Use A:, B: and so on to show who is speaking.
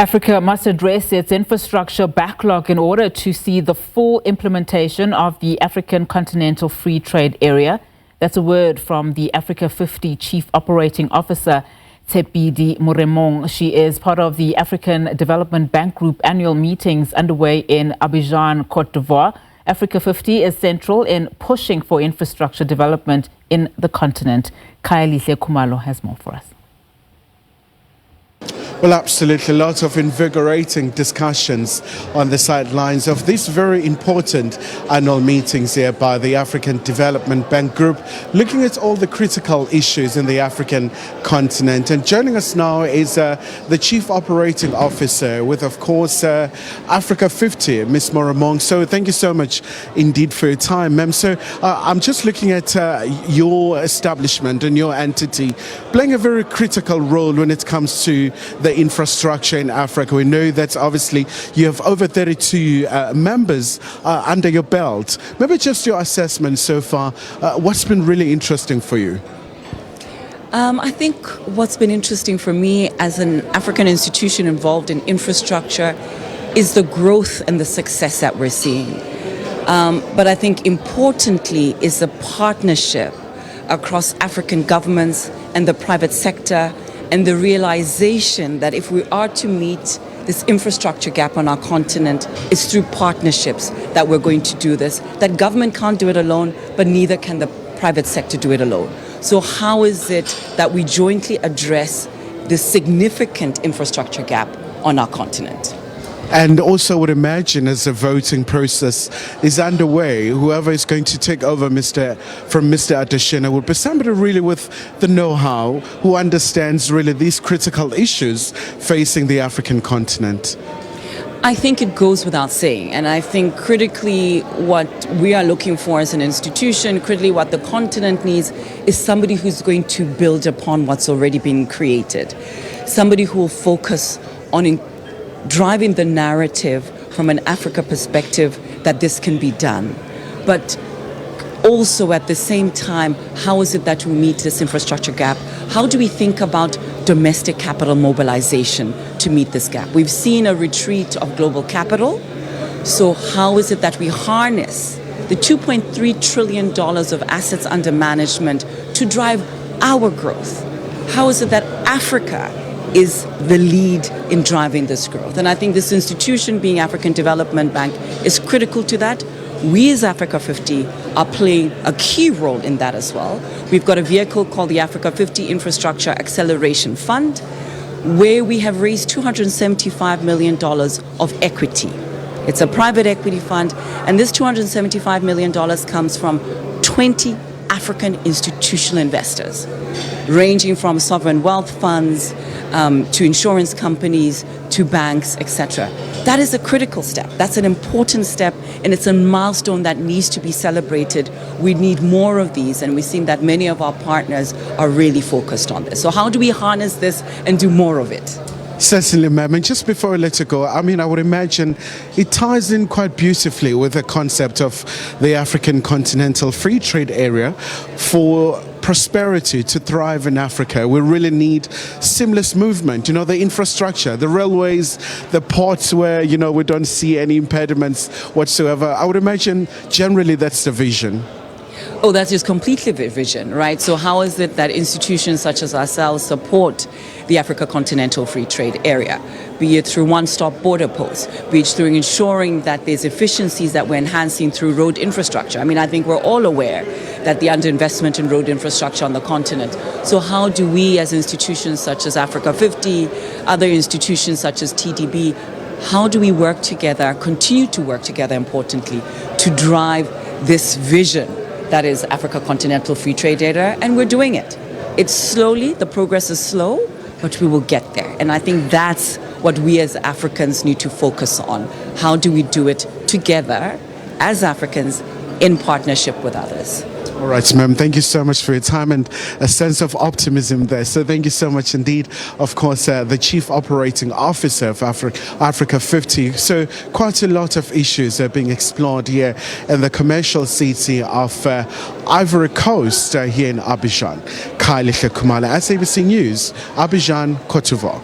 A: Africa must address its infrastructure backlog in order to see the full implementation of the African Continental Free Trade Area. That's a word from the Africa 50 Chief Operating Officer, Tshepidi Moremong. She is part of the African Development Bank Group annual meetings underway in Abidjan, Côte d'Ivoire. Africa 50 is central in pushing for infrastructure development in the continent. Kaelihle Khumalo has more for us.
B: Well, absolutely. Lots of invigorating discussions on the sidelines of these very important annual meetings here by the African Development Bank Group, looking at all the critical issues in the African continent. And joining us now is the Chief Operating Officer with, of course, Africa 50, Ms. Moremong. So thank you so much indeed for your time, ma'am. So I'm just looking at your establishment and your entity playing a very critical role when it comes to the infrastructure in Africa. We know that obviously you have over 32 members under your belt. Maybe just your assessment so far. What's been really interesting for you?
C: I think what's been interesting for me as an African institution involved in infrastructure is the growth and the success that we're seeing. But I think importantly is the partnership across African governments and the private sector, and the realization that if we are to meet this infrastructure gap on our continent, it's through partnerships that we're going to do this. That government can't do it alone, but neither can the private sector do it alone. So how is it that we jointly address this significant infrastructure gap on our continent?
B: And also would imagine as the voting process is underway, whoever is going to take over from Mr. Adeshina would be somebody really with the know-how, who understands really these critical issues facing the African continent.
C: I think it goes without saying, and I think critically what we are looking for as an institution, critically what the continent needs, is somebody who's going to build upon what's already been created. Somebody who will focus on driving the narrative from an Africa perspective that this can be done. But also at the same time, how is it that we meet this infrastructure gap? How do we think about domestic capital mobilization to meet this gap? We've seen a retreat of global capital. So how is it that we harness the $2.3 trillion of assets under management to drive our growth? How is it that Africa is the lead in driving this growth? And I think this institution, being African Development Bank, is critical to that. We as Africa 50 are playing a key role in that as well. We've got a vehicle called the Africa 50 Infrastructure Acceleration Fund, where we have raised $275 million of equity. It's a private equity fund, and this $275 million comes from 20 African institutional investors, ranging from sovereign wealth funds to insurance companies, to banks, etc. That is a critical step. That's an important step, and it's a milestone that needs to be celebrated. We need more of these, and we've seen that many of our partners are really focused on this. So how do we harness this and do more of it?
B: Certainly, ma'am. And just before I let you go, I would imagine it ties in quite beautifully with the concept of the African Continental Free Trade Area. For prosperity to thrive in Africa, we really need seamless movement. You know, the infrastructure, the railways, the ports where, we don't see any impediments whatsoever. I would imagine generally that's the vision.
C: Oh, that is completely the vision, right? So how is it that institutions such as ourselves support the Africa Continental Free Trade Area, be it through one-stop border posts, be it through ensuring that there's efficiencies that we're enhancing through road infrastructure? I think we're all aware that the underinvestment in road infrastructure on the continent. So how do we as institutions such as Africa 50, other institutions such as TDB, how do we work together, continue to work together importantly, to drive this vision that is Africa Continental Free Trade Area? And we're doing it. It's slowly, the progress is slow, but we will get there. And I think that's what we as Africans need to focus on. How do we do it together as Africans in partnership with others?
B: All right, ma'am. Thank you so much for your time and a sense of optimism there. So thank you so much indeed. Of course, the Chief Operating Officer of Africa 50. So quite a lot of issues are being explored here in the commercial city of Ivory Coast here in Abidjan. Kaelihle Khumalo, SABC News, Abidjan, Côte d'Ivoire.